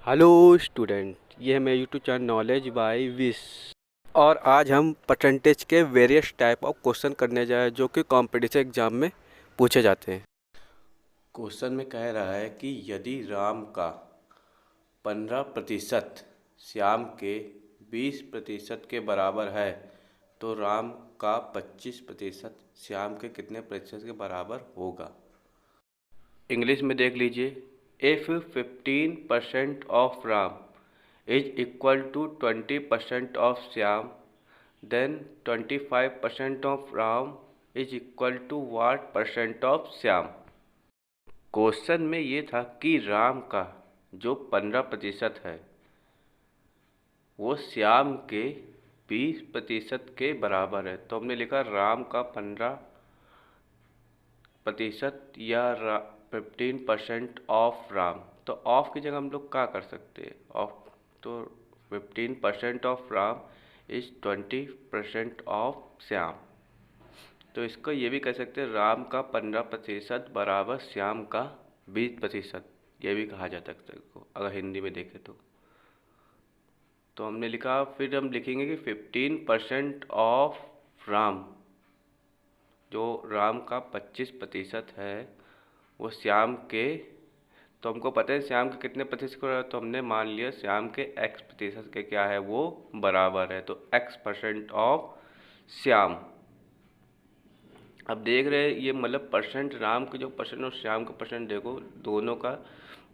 Hello student, ये है मेरा YouTube channel knowledge by wish. और आज हम परसेंटेज के वेरियस टाइप ऑफ क्वेश्चन करने जा रहे हैं जो कि कॉम्पिटिटिव एग्जाम में पूछे जाते हैं। क्वेश्चन में कह रहा है कि यदि राम का 15% श्याम के 20% के बराबर है तो राम का 25% श्याम के कितने प्रतिशत के बराबर होगा। इंग्लिश में देख लीजिए। If 15% of Ram is equal to 20% of Shyam, then 25% of Ram is equal to what percent of Shyam. Question में ये था कि राम का जो 15% है वो श्याम के 20% के बराबर है। तो हमने लिखा राम का 15% या 15% ऑफ राम। तो ऑफ की जगह हम लोग क्या कर सकते हैं, ऑफ तो 15% of Ram is 20% of Shyam. तो इसको ये भी कह सकते हैं राम का 15% बराबर श्याम का 20%, ये भी कहा जा सकता है इसको अगर हिंदी में देखें तो हमने लिखा, फिर हम लिखेंगे कि 15% ऑफ राम, जो राम का 25% है वो श्याम के, तो हमको पता है श्याम के कितने प्रतिशत को, तो हमने मान लिया श्याम के x प्रतिशत के क्या है वो बराबर है, तो x% ऑफ श्याम। अब देख रहे हैं ये मतलब परसेंट, राम के जो परसेंट और श्याम का परसेंट देखो दोनों का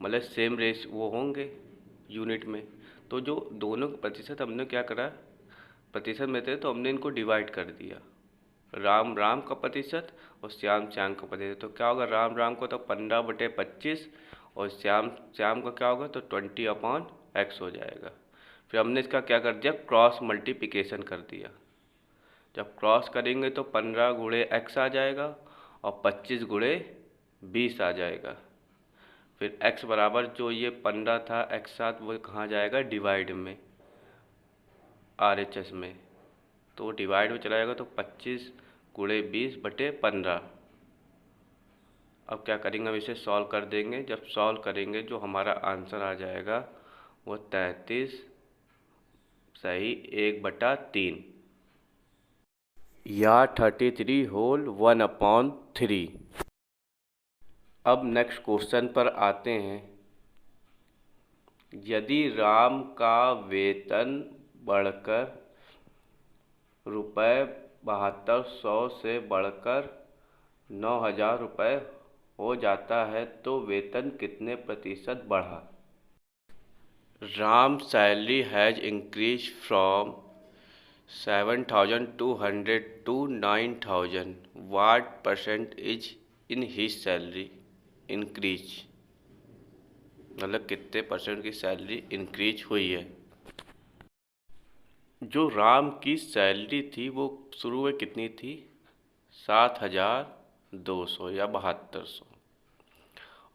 मतलब सेम रेस वो होंगे यूनिट में। तो जो दोनों का प्रतिशत हमने क्या करा, प्रतिशत में थे तो हमने इनको डिवाइड कर दिया, राम राम का प्रतिशत और श्याम श्याम का प्रतिशत। तो क्या होगा, राम राम को तो 15/25 और श्याम श्याम का क्या होगा तो 20/x हो जाएगा। फिर हमने इसका क्या कर दिया, क्रॉस मल्टीप्लिकेशन कर दिया। जब क्रॉस करेंगे तो 15x आ जाएगा और 25x आ जाएगा। फिर x बराबर जो ये 15 था x साथ वो कहाँ जाएगा डिवाइड में, RHS में, तो डिवाइड में चला जाएगा तो 25x20/15। अब क्या करेंगे, हम इसे सॉल्व कर देंगे। जब सॉल्व करेंगे जो हमारा आंसर आ जाएगा वो 33 सही 1/3 या 33 होल 1/3। अब नेक्स्ट क्वेश्चन पर आते हैं। यदि राम का वेतन बढ़कर ₹7200 से बढ़कर 9000 रुपये हो जाता है तो वेतन कितने प्रतिशत बढ़ा। Ram salary has increase from 7200 to 9000, what percent is in his salary increase, मतलब कितने परसेंट की सैलरी इंक्रीज हुई है। जो राम की सैलरी थी वो शुरू में कितनी थी, 7200 या 7200,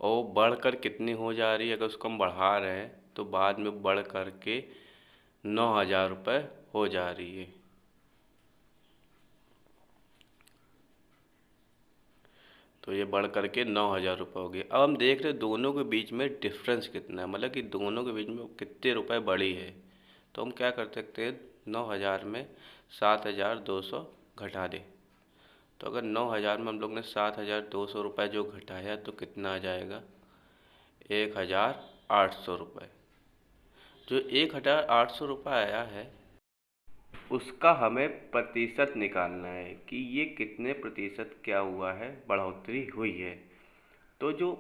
और बढ़कर कितनी हो जा रही है, अगर उसको हम बढ़ा रहे हैं तो बाद में बढ़ कर के 9000 रुपये हो जा रही है। तो ये बढ़ करके 9000 रुपये हो गए। अब हम देख रहे हैं दोनों के बीच में डिफरेंस कितना है, मतलब कि दोनों के बीच में कितने रुपए बढ़ी है। तो हम क्या कर सकते हैं, 9000 में 7200 घटा दें। तो अगर 9000 में हम लोग ने 7200 रुपये जो घटाया तो कितना आ जाएगा, 1800 रुपये। जो 1800 रुपये आया है उसका हमें प्रतिशत निकालना है कि ये कितने प्रतिशत क्या हुआ है, बढ़ोतरी हुई है। तो जो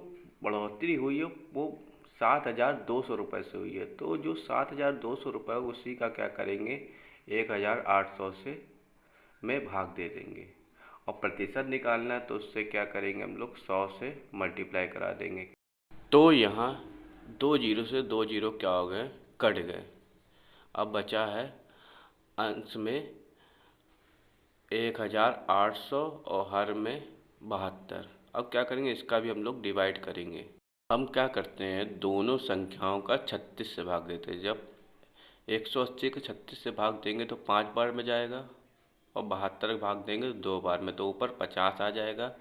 बढ़ोतरी हुई है वो 7200 रुपये से हुई है। तो जो 7200 रुपये उसी का क्या करेंगे, 1800 से में भाग दे देंगे। और प्रतिशत निकालना है तो उससे क्या करेंगे हम लोग, 100 से मल्टीप्लाई करा देंगे। तो यहाँ 2 जीरो से 2 जीरो क्या हो गए, कट गए। अब बचा है अंश में 1800 और हर में 72। अब क्या करेंगे, इसका भी हम लोग डिवाइड करेंगे। हम क्या करते हैं, दोनों संख्याओं का 36 से भाग देते हैं। जब 180 को 36 से भाग देंगे तो 5 बार में जाएगा, और 72 भाग देंगे तो 2 बार में, तो ऊपर 50 आ जाएगा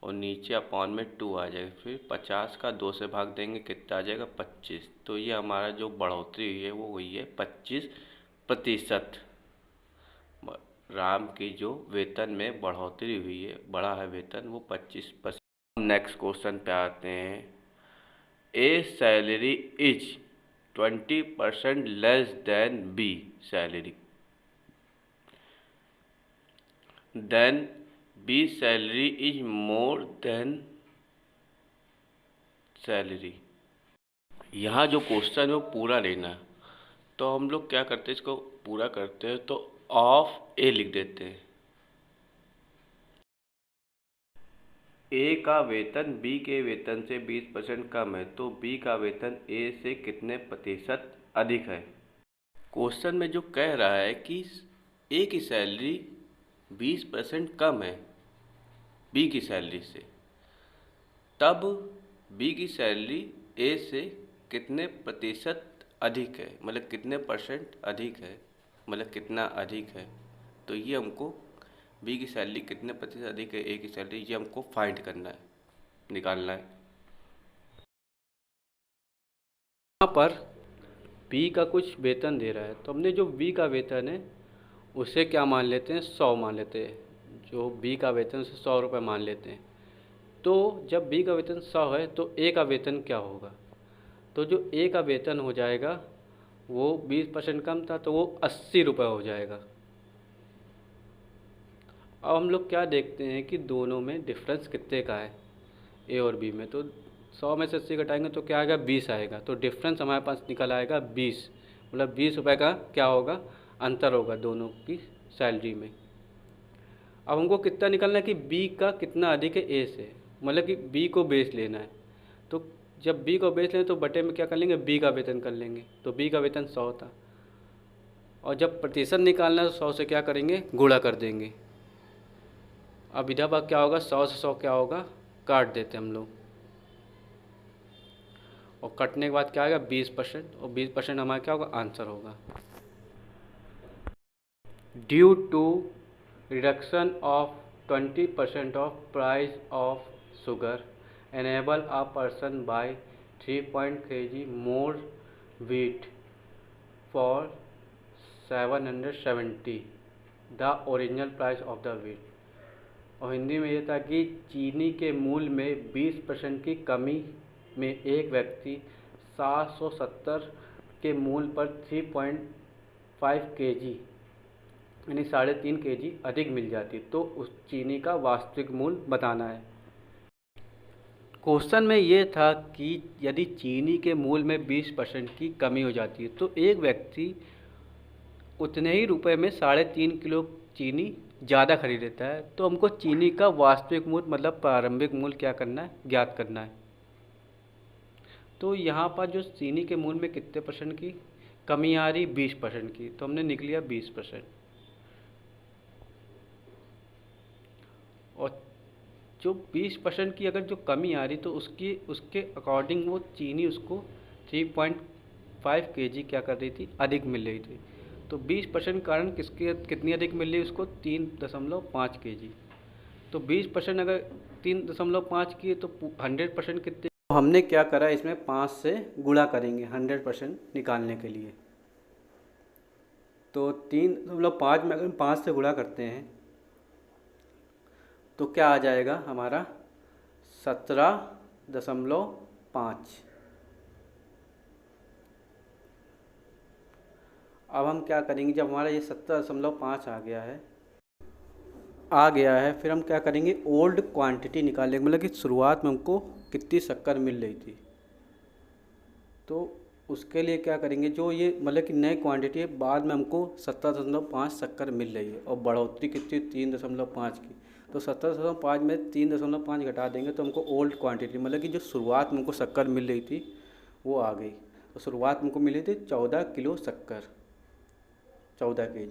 और नीचे अपॉन में 2 आ जाएगा। फिर 50 का 2 से भाग देंगे, कितना आ जाएगा 25। तो ये हमारा जो बढ़ोतरी हुई है वो हुई है 25%। राम की जो वेतन में बढ़ोतरी हुई है, बढ़ा है वेतन, वो 25%। नेक्स्ट क्वेश्चन पे आते हैं। A salary is 20% less than B salary, then B salary is more than salary. यहाँ जो क्वेश्चन है वो पूरा लेना है। तो हम लोग क्या करते हैं, इसको पूरा करते हैं तो ऑफ ए लिख देते हैं। ए का वेतन बी के वेतन से 20% कम है, तो बी का वेतन ए से कितने प्रतिशत अधिक है। क्वेश्चन में जो कह रहा है कि ए की सैलरी 20% कम है बी की सैलरी से, तब बी की सैलरी ए से कितने प्रतिशत अधिक है, मतलब कितने परसेंट अधिक है, मतलब कितना अधिक है। तो ये हमको बी की सैलरी कितने प्रतिशत अधिक है ए की सैलरी, ये हमको फाइंड करना है, निकालना है। यहाँ पर बी का कुछ वेतन दे रहा है, तो हमने जो बी का वेतन है उसे क्या मान लेते हैं, 100 मान लेते हैं। जो बी का वेतन उसे 100 रुपये मान लेते हैं। तो जब बी का वेतन 100 है तो ए का वेतन क्या होगा, तो जो ए का वेतन हो जाएगा वो 20% कम था, तो वो 80 रुपये हो जाएगा। अब हम लोग क्या देखते हैं कि दोनों में डिफरेंस कितने का है, ए और बी में। तो 100 में से 80 घटाएंगे तो क्या आएगा, 20 आएगा। तो डिफरेंस हमारे पास निकल आएगा 20, मतलब 20 रुपये का क्या होगा, अंतर होगा दोनों की सैलरी में। अब हमको कितना निकलना है कि बी का कितना अधिक है ए से, मतलब कि बी को बेस लेना है। तो जब बी को बेस लें तो बटे में क्या कर लेंगे, बी का वेतन कर लेंगे। तो बी का वेतन 100 था, और जब प्रतिशत निकालना है तो 100 से क्या करेंगे, गुणा कर देंगे। अब इधर पर क्या होगा, 100 से 100 क्या होगा, काट देते हम लोग, और कटने के बाद क्या आएगा 20%, और 20% हमारा क्या होगा, आंसर होगा। Due to reduction of 20% of price of sugar enable a person buy 3 kg more wheat for 770 the original price of the wheat। और हिंदी में ये था कि चीनी के मूल्य में 20% की कमी में एक व्यक्ति 770 के मूल्य पर 3.5 kg यानी 3.5 kg अधिक मिल जाती, तो उस चीनी का वास्तविक मूल्य बताना है। क्वेश्चन में ये था कि यदि चीनी के मूल्य में 20% की कमी हो जाती है तो एक व्यक्ति उतने ही रुपए में 3.5 किलो चीनी ज़्यादा खरीद लेता है, तो हमको चीनी का वास्तविक मूल्य मतलब प्रारंभिक मूल्य क्या करना है, ज्ञात करना है। तो यहाँ पर जो चीनी के मूल्य में कितने परसेंट की कमी आ रही, 20% की, तो हमने निकल लिया 20%। और जो 20% की अगर जो कमी आ रही तो उसके अकॉर्डिंग वो चीनी उसको 3.5 kg क्या कर रही थी, अधिक मिल रही थी। तो 20% कारण किसके कितनी अधिक मिल रही है उसको, 3.5 kg। तो 20% अगर 3.5 की है तो 100% कितने, तो हमने क्या करा, इसमें 5 से गुणा करेंगे 100% निकालने के लिए। तो 3.5 में अगर 5 से गुणा करते हैं तो क्या आ जाएगा हमारा 17.5। अब हम क्या करेंगे, जब हमारा ये 17.5 आ गया है फिर हम क्या करेंगे, ओल्ड क्वांटिटी निकालेंगे, मतलब कि शुरुआत में हमको कितनी शक्कर मिल रही थी। तो उसके लिए क्या करेंगे, जो ये मतलब कि नई क्वांटिटी है, बाद में हमको 17.5 शक्कर मिल रही है और बढ़ोतरी कितनी 3.5 की। तो 17.5 में 3.5 घटा देंगे तो हमको ओल्ड क्वांटिटी मतलब कि जो शुरुआत में हमको शक्कर मिल रही थी वो आ गई। तो शुरुआत में हमको मिली थी 14 किलो शक्कर, 14 kg।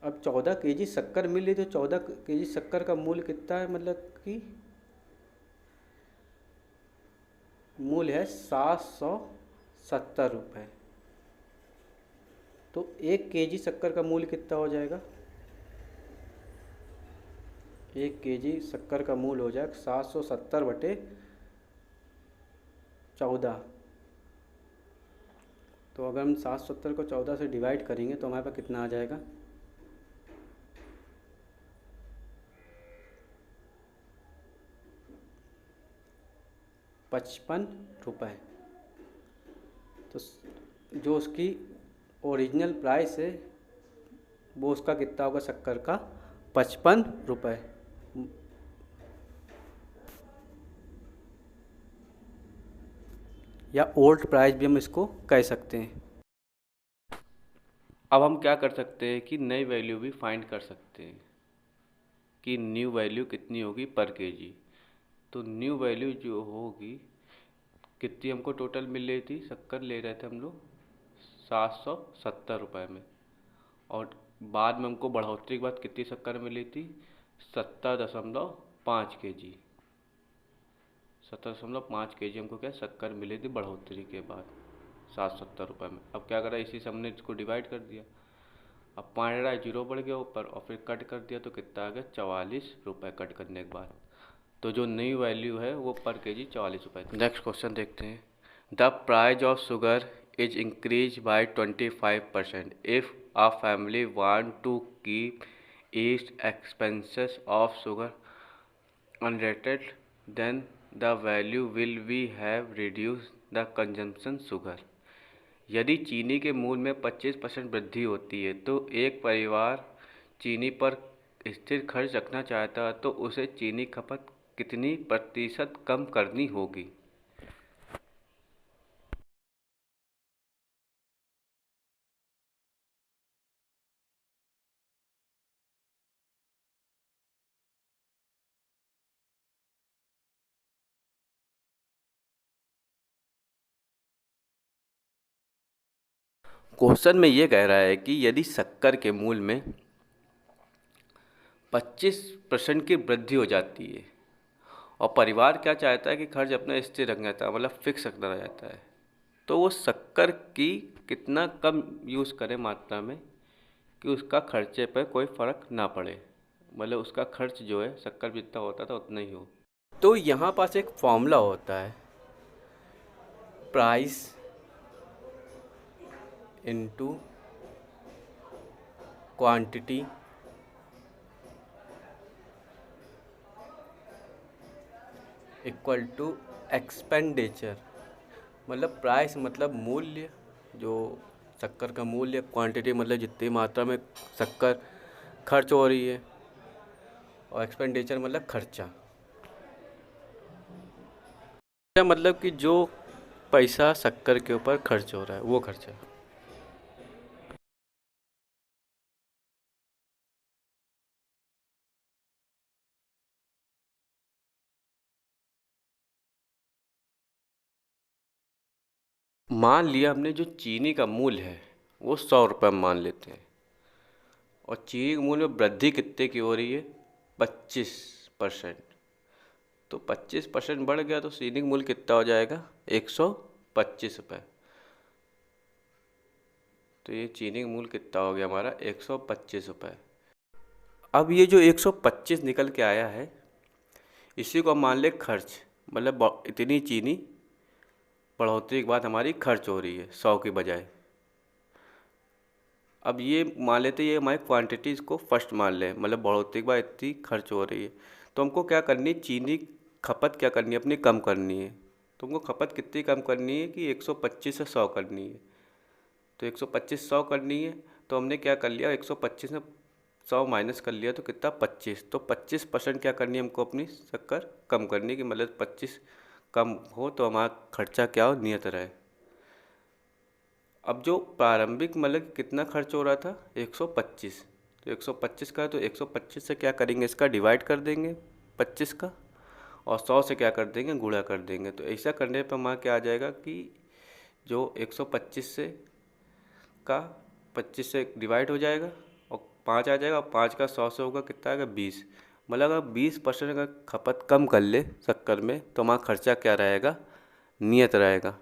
अब 14 kg शक्कर मिल रही, तो 14 kg शक्कर का मूल्य कितना है, मतलब कि मूल्य है 770 रुपये। तो 1 kg शक्कर का मूल्य कितना हो जाएगा, 1 kg शक्कर का मूल हो जाएगा 770/14। तो अगर हम 770 को 14 से डिवाइड करेंगे तो हमारे पास कितना आ जाएगा? 55 रुपये। तो जो उसकी ओरिजिनल प्राइस है वो उसका कितना होगा शक्कर का? 55 रुपये। या ओल्ड प्राइस भी हम इसको कह सकते हैं। अब हम क्या कर सकते हैं कि नई वैल्यू भी फाइंड कर सकते हैं कि न्यू वैल्यू कितनी होगी पर केजी। तो न्यू वैल्यू जो होगी, कितनी हमको टोटल मिल रही थी, शक्कर ले रहे थे हम लोग 770 रुपये में, और बाद में हमको बढ़ोतरी के बाद कितनी शक्कर मिली थी? 70.5 kg। 70.5 kg हमको क्या शक्कर मिली थी बढ़ोतरी के बाद 770 रुपये में। अब क्या करा, इसी से हमने इसको डिवाइड कर दिया। अब 5 जीरो बढ़ गया ऊपर और फिर कट कर दिया तो कितना आ गया? 44 रुपये कट करने के बाद। तो जो नई वैल्यू है वो पर केजी 44 रुपये। नेक्स्ट क्वेश्चन देखते हैं। The price of sugar is increase by 25% if a family want to keep its expenses of sugar unrated, then the value will be have reduced the consumption sugar। यदि चीनी के मूल्य में 25% वृद्धि होती है तो एक परिवार चीनी पर स्थिर खर्च रखना चाहता है तो उसे चीनी खपत कितनी प्रतिशत कम करनी होगी? क्वेश्चन में ये कह रहा है कि यदि शक्कर के मूल्य में 25% की वृद्धि हो जाती है और परिवार क्या चाहता है कि खर्च अपना स्थिर रखना चाहता है, मतलब फिक्स रखना चाहता है, तो वो शक्कर की कितना कम यूज़ करे मात्रा में कि उसका खर्चे पर कोई फ़र्क ना पड़े, मतलब उसका खर्च जो है शक्कर जितना होता था उतना ही हो। तो यहाँ पास एक फॉर्मूला होता है, price into quantity equal to expenditure. मतलब प्राइस मतलब मूल्य, जो शक्कर का मूल्य, क्वांटिटी मतलब जितनी मात्रा में शक्कर खर्च हो रही है, और एक्सपेंडिचर मतलब खर्चा। मतलब कि जो पैसा शक्कर के ऊपर खर्च हो रहा है वो खर्चा। मान लिया हमने जो चीनी का मूल्य है वो 100 रुपये मान लेते हैं, और चीनी के मूल्य में वृद्धि कितने की हो रही है? 25%। तो 25% बढ़ गया तो चीनी का मूल्य कितना हो जाएगा? 125 रुपये। तो ये चीनी का मूल्य कितना हो गया हमारा? 125 रुपये। अब ये जो 125 निकल के आया है, इसी को मान ले खर्च, मतलब इतनी चीनी बढ़ोतरी के बाद हमारी खर्च हो रही है 100 की बजाय। अब ये मान लेते, ये हमारी क्वांटिटीज़ को फर्स्ट मान लें, मतलब बढ़ोतरी के बाद इतनी खर्च हो रही है, तो हमको क्या करनी, चीनी खपत क्या करनी है अपनी, कम करनी है। तो हमको खपत कितनी कम करनी है कि 125 से 100 करनी है। तो 125 100 करनी है, तो हमने क्या कर लिया, 125 में 100 माइनस कर लिया तो कितना? 25। तो 25% क्या करनी है हमको अपनी शक्कर कम करनी, कि मतलब 25 कम हो तो हमारा खर्चा क्या हो, नियत रहे। अब जो प्रारंभिक मतलब कितना खर्च हो रहा था? 125। तो 125 का, तो 125 से क्या करेंगे, इसका डिवाइड कर देंगे 25 का, और 100 से क्या कर देंगे, गुणा कर देंगे। तो ऐसा करने पर हमारा क्या आ जाएगा कि जो 125 से का 25 से डिवाइड हो जाएगा और 5 आ जाएगा, और 5 का 100 से होगा कितना आएगा? 20। मतलब अगर 20% का खपत कम कर ले शक्कर में तो हमारा खर्चा क्या रहेगा? नियत रहेगा।